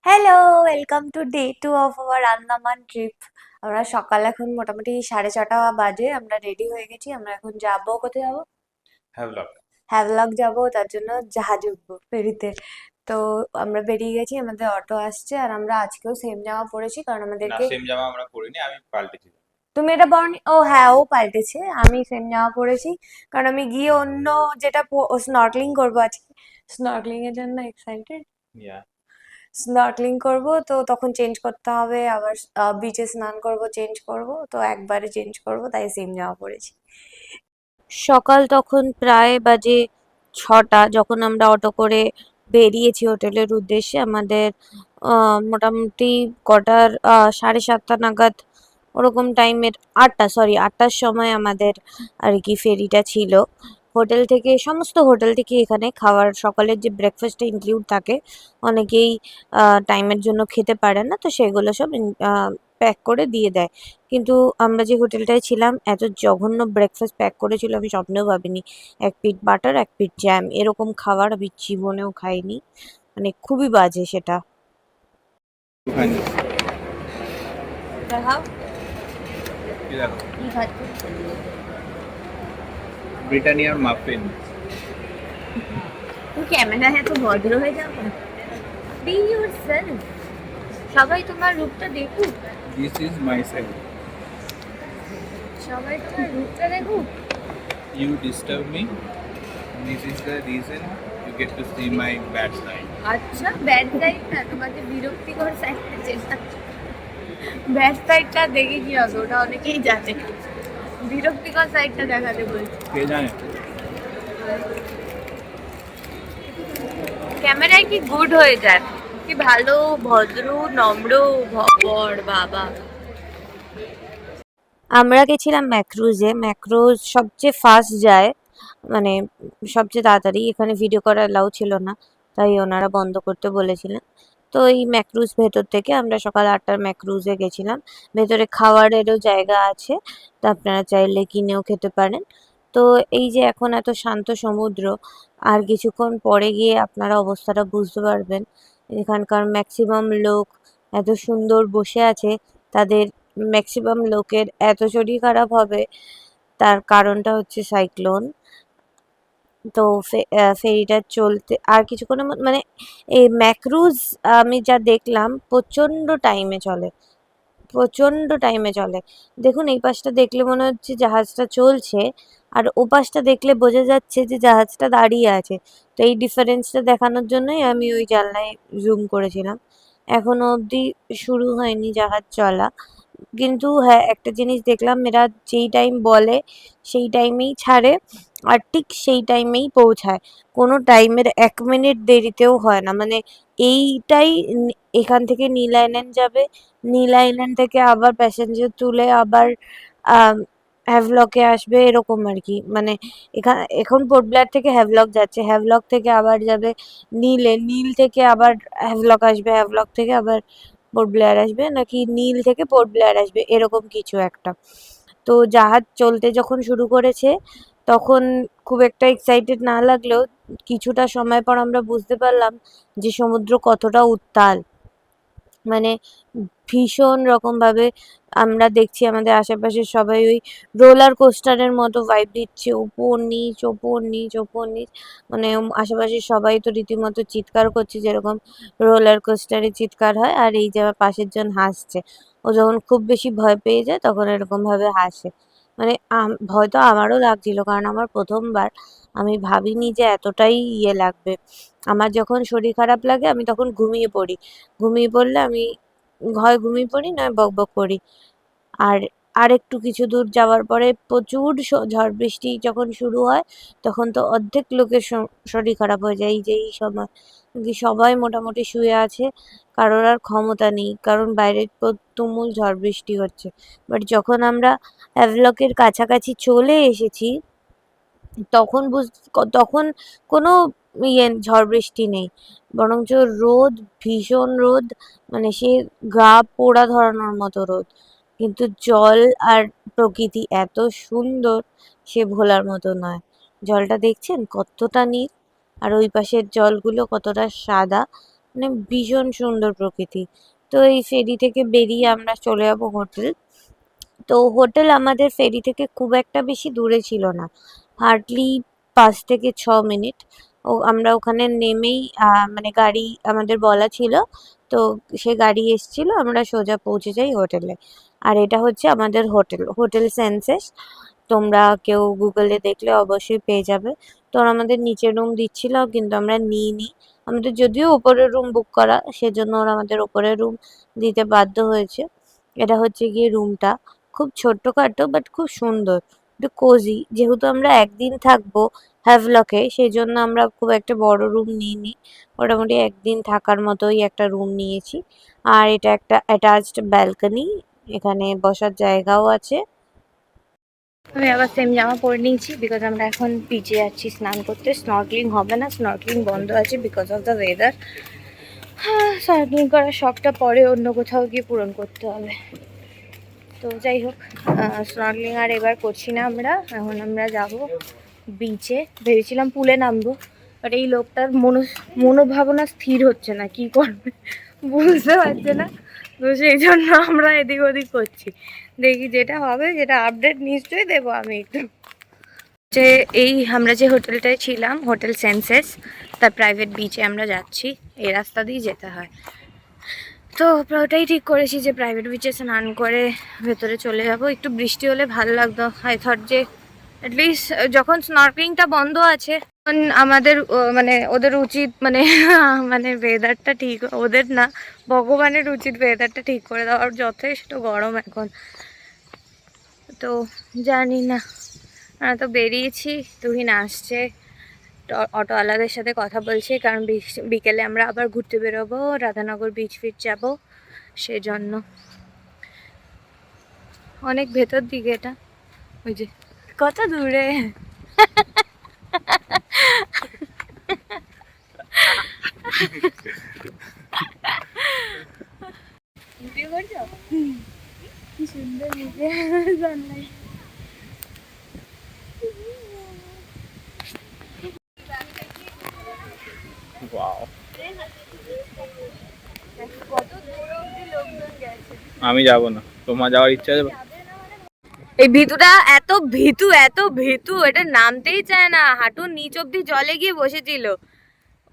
Hello, welcome to day 2 of our Andaman trip. আমরা সকাল এখন মোটামুটি 6:30 বাজে। আমরা রেডি হয়ে গেছি। আমরা এখন যাবো, কোথায় যাবো? হ্যাভলক। হ্যাভলক যাবো, তার জন্য জাহাজ উঠবো ফেরিতে। তো আমরা বেরিয়ে গেছি, আমাদের অটো আসছে। আর আমরা আজকেও সেম জামা পরেছি কারণ না, আমাদেরকে। সেম জামা আমরা পরিনি, আমি পাল্টেছি। তুমি এটা পরনি? ও হ্যাঁ, ও পাল্টেছে। আমি সেম জামা পরেছি কারণ আমি গিয়ে অন্য যেটা স্নর্কেলিং করবো আজকে। স্নর্কেলিং এর জন্য এক্সাইটেড। ইয়া। স্নর্কেলিং করব, তো তখন চেঞ্জ করতে হবে আবার। বিচে স্নান করব, চেঞ্জ করব, তো একবারে চেঞ্জ করব, তাই সেম জামা পরেছি। সকাল তখন প্রায় বাজে 6টা, যখন আমরা অটো করে বেরিয়েছি হোটেলের উদ্দেশ্যে। আমাদের মোটামুটি কটার 7:30 নাগাদ ওরকম টাইমের, 8টা, সরি 8টার সময় আমাদের আর কি ফেরিটা ছিল। হোটেল থেকে, সমস্ত হোটেল থেকে এখানে খাবার, সকালের যে ব্রেকফাস্টটা ইনক্লুড থাকে। অনেকেই টাইমের জন্য খেতে পারে না, তো সেগুলো সব প্যাক করে দিয়ে দেয়। কিন্তু আমরা যে হোটেলটায় ছিলাম, এত জঘন্য ব্রেকফাস্ট প্যাক করেছিল আমি স্বপ্নেও ভাবিনি। এক পিঠ বাটার, এক পিঠ জ্যাম, এরকম খাবার আমি জীবনেও খাইনি। মানে খুবই বাজে সেটা। ওখানে দেখাও কি দেখো, কি খাচ্ছ। ব্রিটানিয়ার মাফিন। তুমি ক্যামেরায় এত ভদ্র হয়ে যাও কেন? Be yourself. সবাই তোমার রূপটা দেখুক। This is my self. সবাই তোমার রূপটা দেখুক। You disturb me, this is the reason you get to see my bad side. আচ্ছা, ব্যাড সাইড না, তোমাকে বিরক্তিকর সাইডটা চেনা। ব্যাড সাইডটা দেখে কি হবে, ওটা অনেকেই জানে। বিরক্তিকর সাইডটা দেখাতে বলছি। কে জানে? ক্যামেরায় কি গুড হয়ে যায়, কি ভালো, ভদ্র, নম্র বর বাবা। আমরা গেছিলাম ম্যাক্রুজে। ম্যাক্রুজ সবচেয়ে ফাস্ট যায়, মানে সবচেয়ে তাড়াতাড়ি। এখানে ভিডিও করা অ্যালাউ ছিল না, তাই ওনারা বন্ধ করতে বলেছিলেন। তো এই ম্যাক্রুজ ভেতর থেকে আমরা সকাল 8টার ম্যাক্রুজে গেছিলাম। ভেতরে খাওয়ারেরও জায়গা আছে, তো আপনারা চাইলে কিনেও খেতে পারেন। তো এই যে এখন এত শান্ত সমুদ্র, আর কিছুক্ষণ পরে গিয়ে আপনারা অবস্থাটা বুঝতে পারবেন। এখানকার ম্যাক্সিমাম লোক এত সুন্দর বসে আছে, তাদের ম্যাক্সিমাম লোকের এত শরীর খারাপ হবে, তার কারণটা হচ্ছে সাইক্লোন। তো ফেরিটা চলতে আর কিছুক্ষণের মানে এই ম্যাক্রুজ, আমি যা দেখলাম প্রচন্ড টাইমে চলে, প্রচন্ড টাইমে চলে। দেখুন, এই পাশটা দেখলে মনে হচ্ছে জাহাজটা চলছে, আর ও পাশটা দেখলে বোঝা যাচ্ছে যে জাহাজটা দাঁড়িয়ে আছে। তো এই ডিফারেন্সটা দেখানোর জন্যই আমি ওই জানলায় জুম করেছিলাম। এখনো অবধি শুরু হয়নি জাহাজ চলা, কিন্তু হ্যাঁ, একটা জিনিস দেখলাম, এরা যেই টাইম বলে সেই টাইমেই ছাড়ে, আর ঠিক সেই টাইমেই পৌঁছায়। কোনো টাইমের 1 মিনিট দেরিতেও হয় না। মানে এইটাই, এখান থেকে নীল আইল্যান্ড যাবে, নীল আইল্যান্ড থেকে আবার প্যাসেঞ্জার তুলে আবার আম, হ্যাভলকে আসবে, এরকম আর কি। মানে এখন পোর্ট ব্লেয়ার থেকে হ্যাভলক যাচ্ছে, হ্যাভলক থেকে আবার যাবে নীলে, নীল থেকে আবার হ্যাভলক আসবে, হ্যাভলক থেকে আবার পোর্ট ব্লেয়ার আসবে, নাকি নীল থেকে পোর্ট ব্লেয়ার আসবে, এরকম কিছু একটা। তো জাহাজ চলতে যখন শুরু করেছে, তখন খুব একটা এক্সাইটেড না লাগলেও কিছুটা সময় পর আমরা বুঝতে পারলাম যে সমুদ্র কতটা উত্তাল। মানে ভীষণ রকম ভাবে আমরা দেখছি আমাদের আশেপাশে সবাই ওই রোলার কোস্টারের মতো ভাইব দিচ্ছে, ওপর নিচ, ওপর নিচ, ওপর নিচ। মানে আশেপাশে সবাই তো রীতিমতো চিৎকার করছে, যেরকম রোলার কোস্টারে চিৎকার হয়। আর এই যে আমার পাশের জন হাসছে, ও যখন খুব বেশি ভয় পেয়ে যায় তখন এরকম ভাবে হাসে। মানে ভয় তো আমারও লাগছিল, কারণ আমার প্রথমবার। আমি ভাবিনি যে এতটাই ইয়ে লাগবে। আমার যখন শরীর খারাপ লাগে আমি তখন ঘুমিয়ে পড়ি। ঘুমিয়ে পড়লে আমি হয় ঘুমিয়ে পড়ি, নয় বকবক করি। আর আরেকটু কিছু দূর যাওয়ার পরে প্রচুর ঝড় বৃষ্টি যখন শুরু হয়, তখন তো অর্ধেক লোকের শরীর খারাপ হয়ে যায় এই যে এই সময়। কি সবাই মোটামুটি শুয়ে আছে, কারোর আর ক্ষমতা নেই, কারণ বাইরে তুমুল ঝড় বৃষ্টি হচ্ছে। বাট যখন আমরা হ্যাভলকের কাছাকাছি চলে এসেছি, তখন তখন কোনো ঝড় বৃষ্টি নেই, বরঞ্চ রোদ, ভীষণ রোদ। মানে সে গা পোড়া ধরানোর মতো রোদ, কিন্তু জল আর প্রকৃতি এত সুন্দর, সে ভোলার মতো নয়। জলটা দেখছেন কতটা নীল, আর ওই পাশের জলগুলো কতটা সাদা। মানে ভীষণ সুন্দর প্রকৃতি। তো এই ফেরি থেকে বেরিয়ে আমরা চলে যাবো হোটেল। তো হোটেল আমাদের ফেরি থেকে খুব একটা বেশি দূরে ছিল না, হার্ডলি 5 থেকে 6 মিনিট। ও আমরা ওখানে নেমেই মানে গাড়ি আমাদের বলা ছিল, তো সে গাড়ি এসছিল, আমরা সোজা পৌঁছে যাই হোটেলে। আর এটা হচ্ছে আমাদের হোটেল, হোটেল সেন্সেস। তোমরা কেউ গুগলে দেখলে অবশ্যই পেয়ে যাবে। তো ওরা আমাদের নিচের রুম দিচ্ছিল, কিন্তু আমরা নিইনি। আমাদের যদিও ওপরের রুম বুক করা, সেজন্য ওরা আমাদের ওপরের রুম দিতে বাধ্য হয়েছে। এটা হচ্ছে গিয়ে রুমটা, খুব ছোট্টখাটো বাট খুব সুন্দর, একটু কোজি। যেহেতু আমরা একদিন থাকবো হ্যাভলকে, সেই জন্য আমরা খুব একটা বড় রুম নিইনি, মোটামুটি একদিন থাকার মতোই একটা রুম নিয়েছি। আর এটা একটা অ্যাটাচড ব্যালকনি, এখানে বসার জায়গাও আছে। আমি আবার সেম জামা পরে নিয়েছি, বিকজ আমরা এখন বিচে যাচ্ছি স্নান করতে। স্নর্কেলিং হবে না, স্নর্কেলিং বন্ধ আছে বিকজ অফ দ্য ওয়েদার। হ্যাঁ, স্নর্কেলিং করার শখটা পরে অন্য কোথাও গিয়ে পূরণ করতে হবে। তো যাই হোক, স্নর্কেলিং আর এবার করছি না আমরা। এখন আমরা যাব বিচে। ভেবেছিলাম পুলে নামবো, বাট এই লোকটার মনোভাবনা স্থির হচ্ছে না, কি করবে বুঝতে পারছে না। তো সেই জন্য আমরা এদিক ওদিক করছি। দেখি যেটা হবে, যেটা আপডেট নিশ্চয়ই দেবো আমি একটু। যে এই আমরা যে হোটেলটায় ছিলাম, হোটেল সেন্সেস, তার প্রাইভেট বিচে আমরা যাচ্ছি। এই রাস্তা দিয়ে যেতে হয়। তো ওটাই ঠিক করেছি যে প্রাইভেট বিচে স্নান করে ভেতরে চলে যাব। একটু বৃষ্টি হলে ভালো লাগতো। আই থট যে অ্যাটলিস্ট যখন স্নর্কেলিংটা বন্ধ আছে, তখন আমাদের মানে ওদের উচিত মানে মানে ওয়েদারটা ঠিক, ওদের না, ভগবানের উচিত ওয়েদারটা ঠিক করে দেওয়ার। যথেষ্ট গরম এখন। তো জানি না, আমরা তো বেরিয়েছি, তুহিন আসছে, অটোওয়ালাদের সাথে কথা বলছি, কারণ বিকেলে আমরা আবার ঘুরতে বেরোবো, রাধানগর বিচ ফিচ যাবো, সেজন্য। অনেক ভেতর দিকে এটা, ওই যে কত দূরে। ভিডিও করছো? কি সুন্দর নিচে সানলাইট। ওয়াও, কত দূর অব্দি লোকজন গেছে। আমি যাব না, তোমার যাওয়ার ইচ্ছা আছে? এই ভিতুটা এত ভিতু, এত ভিতু, এটা নামতেই চায় না। হাঁটুর নিচ অব্দি জলে গিয়ে বসেছিল।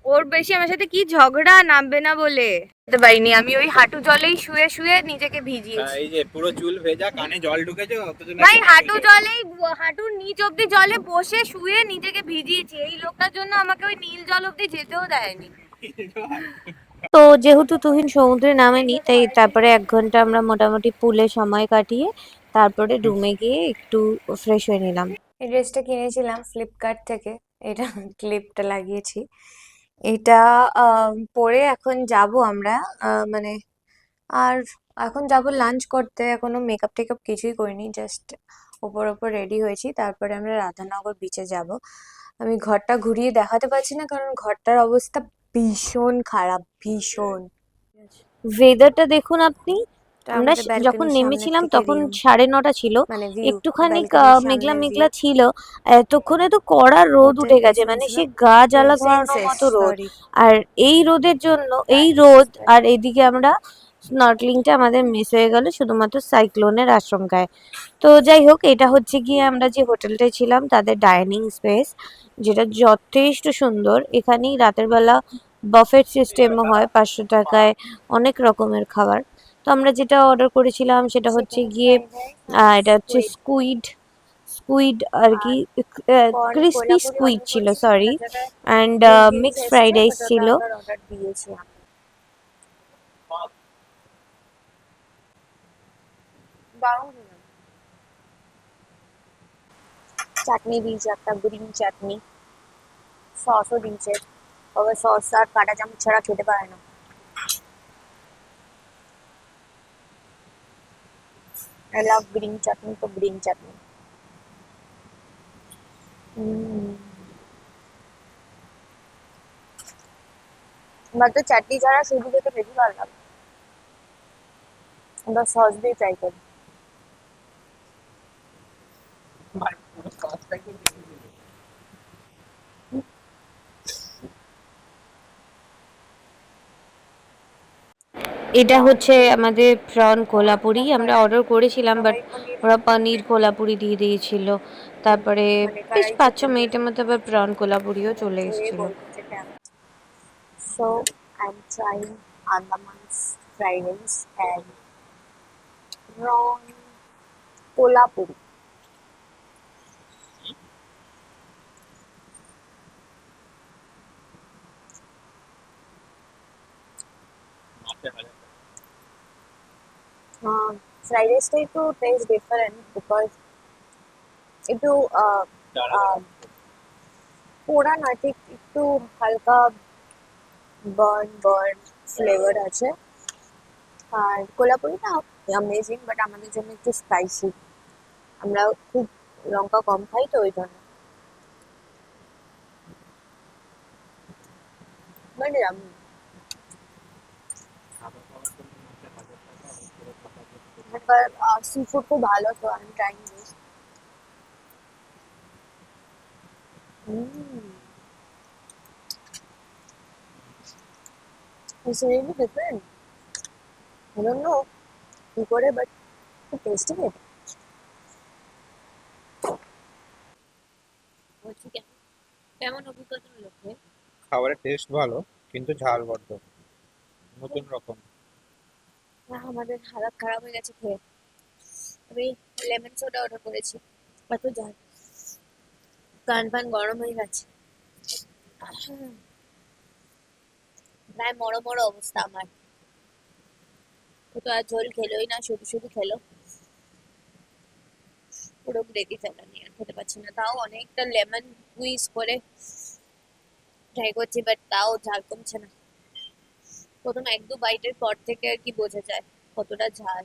ওর বেশি আমার সাথে কি ঝগড়া, নামবে না বলে যেতে পারিনি। আমি ওই হাঁটু জলেই শুয়ে শুয়ে নিজেকে ভিজিয়েছি। এই যে পুরো চুল ভেজা, কানে জল ঢুকেছে, অথচ নাকি ভাই হাঁটু জলেই, হাঁটুর নিচ অব্দি জলে বসে শুয়ে নিজেকে ভিজিয়েছি। এই লোকটার জন্য আমাকে ওই নীল জল অব্দি যেতেও দেয়নি। তো যেহেতু তুহিন সমুদ্রে নামেনি, তাই তারপরে 1 ঘন্টা আমরা মোটামুটি পুলে সময় কাটিয়ে তারপরে রুমে গিয়ে একটু ফ্রেশ হয়ে নিলাম। এই ড্রেসটা কিনেছিলাম ফ্লিপকার্ট থেকে, এটা ক্লিপটা লাগিয়েছি। এটা পরে এখন যাব আমরা, মানে আর এখন যাব লাঞ্চ করতে। এখনো মেকআপ টেকআপ কিছুই করিনি, জাস্ট ওপর ওপর রেডি হয়েছি। তারপরে আমরা রাধানগর বিচে যাব। আমি ঘরটা ঘুরিয়ে দেখাতে পারছি না, কারণ ঘরটার অবস্থা ভীষণ খারাপ, ভীষণ। ওয়েদারটা দেখুন আপনি। আমরা যখন নেমেছিলাম তখন 9:30 ছিল, একটুখানি মেঘলা মেঘলা ছিল। এতক্ষণে তো কড়া রোদ উঠে গেছে, মানে সে গা জ্বালা করানোর মতো রোদ। আর এই রোদের জন্য, এই রোদ আর এদিকে আমরা স্নর্কেলিংটা আমাদের মিস হয়ে গেল শুধুমাত্র সাইক্লোনের আশঙ্কায়। তো যাই হোক, এটা হচ্ছে গিয়ে আমরা যে হোটেলটায় ছিলাম তাদের ডাইনিং স্পেস, যেটা যথেষ্ট সুন্দর। এখানেই রাতের বেলা বাফেট সিস্টেমও হয়, 500 টাকায় অনেক রকমের খাবার। তো আমরা যেটা অর্ডার করেছিলাম সেটা হচ্ছে গিয়ে এটা হচ্ছে স্কুইড, স্কুইড আর কি, ক্রিসপি স্কুইড ছিল, sorry. And mixed fried rice ছিল। চাটনি দিয়েছে, একটা গ্রিন চাটনি, সসও দিয়েছে। তবে সস আর কাঁটা চামচ ছাড়া খেতে পারে না। I love green chutney, তো green chutney। আমার তো চাটনি ছাড়া শুধু খেতে বেশি ভালো লাগে। আমরা সস দিয়ে ট্রাই করি। পুরো সসটা কি এটা হচ্ছে আমাদের প্রন কোলাপুরি, আমরা অর্ডার করেছিলাম বাট ওরা পনির কোলাপুরি দিয়ে দিয়েছিল। তারপরে বেশ 5-6 মিনিটের মধ্যে আবার প্রন কোলাপুরিও চলে এসেছিল। So I'm trying Andaman's fried rice and prawn kolhapuri. Fried rice টা একটু taste different because একটু পোড়া না, ঠিক একটু হালকা বার্ন ফ্লেভার আছে। আর কোলাপুরিটা অ্যামেজিং, বাট আমাদের জন্য একটু স্পাইসি, আমরা খুব লঙ্কা কম খাই তো ওই জন্য। বাট এখানকার সি ফুড খুব ভালো, তো আমি trying this. It's really different. I don't know কি করে, বাট খুব টেস্টি খেতে। বলছি কেমন অভিজ্ঞতা হলো? খাবারের টেস্ট ভালো, কিন্তু ঝাল বড্ড, নতুন রকম। আমাদের হালাত খারাপ হয়ে গেছে খেয়ে। আমি লেমন সোডা অর্ডার করেছি, এত ঝাল, কান ফান গরম হয়ে গেছে, প্রায় মরো মরো অবস্থা আমার। ও তো আর ঝোল খেলোই না, শুধু শুধু খেলো, পুরো গ্রেভি ফেলা নিয়ে আর খেতে পারছি না। তাও অনেকটা লেমন স্কুইজ করে ট্রাই করছি, বাট তাও ঝাল কমছে না। প্রথম 1-2 বাইটের পর থেকে আর কি বোঝা যায় কতটা ঝাল।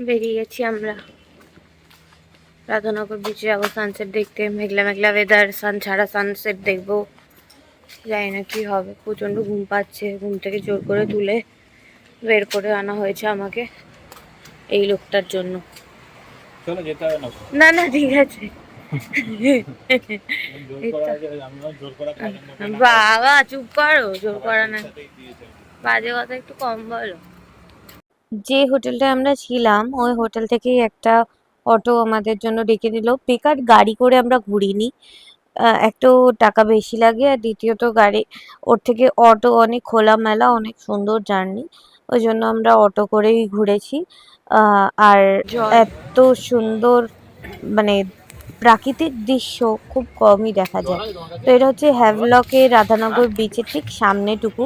বেরিয়ে গেছি আমরা রাধানগর বিচে, যাবো সানসেট দেখতে। মেঘলা মেঘলা ওয়েদার, সান ছাড়া সানসেট দেখবো, জানি না কি হবে। প্রচন্ড ঘুম পাচ্ছে, ঘুম থেকে জোর করে তুলে বের করে আনা হয়েছে আমাকে এই লোকটার জন্য। চলো যেতে হবে না, না না ঠিক আছে। বাবা চুপ করো, জোর করা না, বাজে কথা একটু কম বলো। যে হোটেলটা আমরা ছিলাম ওই হোটেল থেকেই একটা অটো আমাদের জন্য ডেকে দিল। বেকার গাড়ি করে আমরা ঘুরিনি, এক তো টাকা বেশি লাগে, আর দ্বিতীয়ত গাড়ি ওর থেকে অটো অনেক খোলামেলা, অনেক সুন্দর জার্নি, ওই জন্য আমরা অটো করেই ঘুরেছি। আর এত সুন্দর মানে প্রাকৃতিক দৃশ্য খুব কমই দেখা যায়। তো এটা হচ্ছে হ্যাভলকের রাধানগর বিচের ঠিক সামনেটুকু।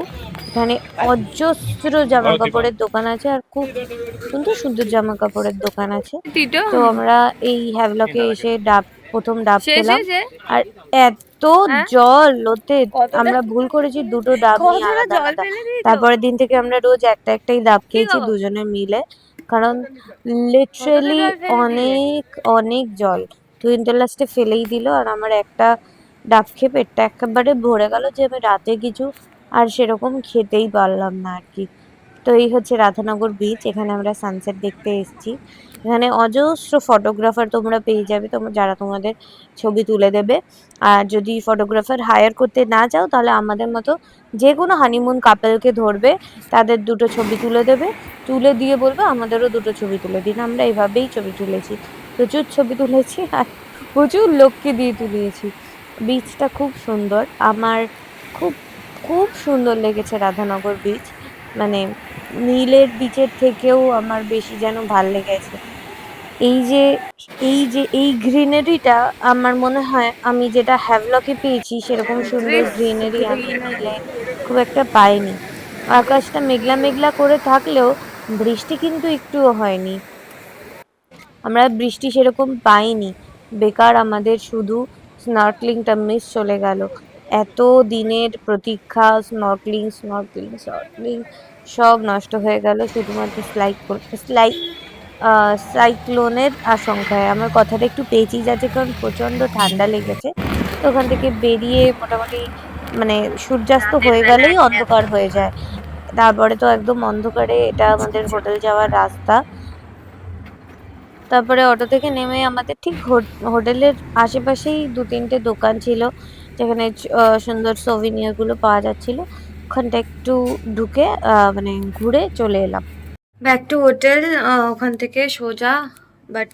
এখানে অজস্র জামা কাপড়ের দোকান আছে, আর খুব সুন্দর সুন্দর জামা কাপড়ের দোকান আছে। তো আমরা এই হ্যাভলকে এসে প্রথম ডাব খেলাম, আর এত জল ওতে, আমরা ভুল করেছি, দুটো ডাব নিয়ে আলাদা আলাদা। তারপরের দিন থেকে আমরা রোজ একটাই ডাব খেয়েছি দুজনে মিলে, কারণ লিটারেলি অনেক অনেক জল। তুহিন লাস্টে ফেলেই দিল, আর আমার একটা ডাব খেয়ে পেটটা একেবারে ভরে গেল, যে আমি রাতে কিছু আর সেরকম খেতেই পারলাম না আর কি। তো এই হচ্ছে রাধানগর বিচ, এখানে আমরা সানসেট দেখতে এসেছি। এখানে অজস্র ফটোগ্রাফার তোমরা পেয়ে যাবে, যারা তোমাদের ছবি তুলে দেবে। আর যদি ফটোগ্রাফার হায়ার করতে না চাও, তাহলে আমাদের মতো যে কোনো হানিমুন কাপেলকে ধরবে, তাদের দুটো ছবি তুলে দেবে, তুলে দিয়ে বলবে আমাদেরও দুটো ছবি তুলে দিন। আমরা এইভাবেই ছবি তুলেছি, প্রচুর ছবি তুলেছি, আর প্রচুর লোককে দিয়ে তুলিয়েছি। বিচটা খুব সুন্দর, আমার খুব খুব সুন্দর লেগেছে রাধানগর বিচ। মানে নীলের বিচের থেকেও আমার বেশি যেন ভাল লেগেছে। এই গ্রিনারিটা আমার মনে হয় আমি যেটা হ্যাভলকে পেয়েছি সেরকম সুন্দর গ্রিনারি আমি নীলে খুব একটা পাইনি। আকাশটা মেঘলা মেঘলা করে থাকলেও বৃষ্টি কিন্তু একটুও হয়নি, আমরা বৃষ্টি সেরকম পাইনি। বেকার আমাদের শুধু স্নর্কলিংটা মিস চলে গেল। এত দিনের প্রতীক্ষা, স্নর্কলিং সব নষ্ট হয়ে গেল শুধুমাত্র সাইক্লোনের আশঙ্কায়। আমার কথাটা একটু পেঁচিয়ে যাচ্ছে, কারণ প্রচণ্ড ঠান্ডা লেগেছে। তো ওখান থেকে বেরিয়ে মোটামুটি মানে সূর্যাস্ত হয়ে গেলেই অন্ধকার হয়ে যায়, তারপরে তো একদম অন্ধকারে এটা আমাদের হোটেল যাওয়ার রাস্তা। তারপরে অটো থেকে নেমে আমাদের ঠিক হোটেলের আশেপাশেই 2-3টে দোকান ছিল, যেখানে সুন্দর সোভিনিয়ারগুলো পাওয়া যাচ্ছিল। ওখানটা একটু ঢুকে মানে ঘুরে চলে এলাম ব্যাক টু হোটেল। ওখান থেকে সোজা, বাট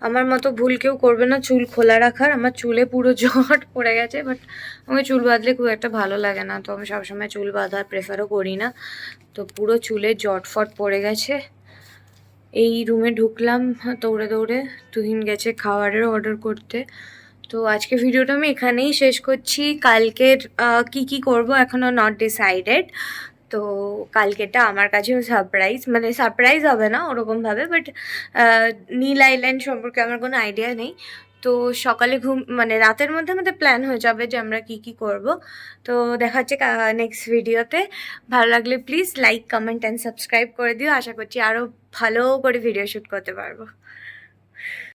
আমার মতো ভুল কেউ করবে না চুল খোলা রাখার। আমার চুলে পুরো জট পড়ে গেছে, বাট আমাকে চুল বাঁধলে খুব একটা ভালো লাগে না, তো আমি সবসময় চুল বাঁধা প্রেফারও করি না। তো পুরো চুলে জট ফট পড়ে গেছে। এই রুমে ঢুকলাম দৌড়ে দৌড়ে, তুহিন গেছে খাবারের অর্ডার করতে। তো আজকে ভিডিওটা আমি এখানেই শেষ করছি। কালকের কি করব এখনও নট ডিসাইডেড। তো কালকেটা আমার কাছেও সারপ্রাইজ, মানে সারপ্রাইজ হবে না ওরকমভাবে, বাট নীল আইল্যান্ড সম্পর্কে আমার কোনো আইডিয়া নেই। তো সকালে মানে রাতের মধ্যে আমাদের প্ল্যান হয়ে যাবে যে আমরা কি করব। তো দেখা হচ্ছে নেক্সট ভিডিওতে। ভালো লাগলে please like comment and subscribe করে দিও। আশা করছি আরও ভালো করে ভিডিও শ্যুট করতে পারবো।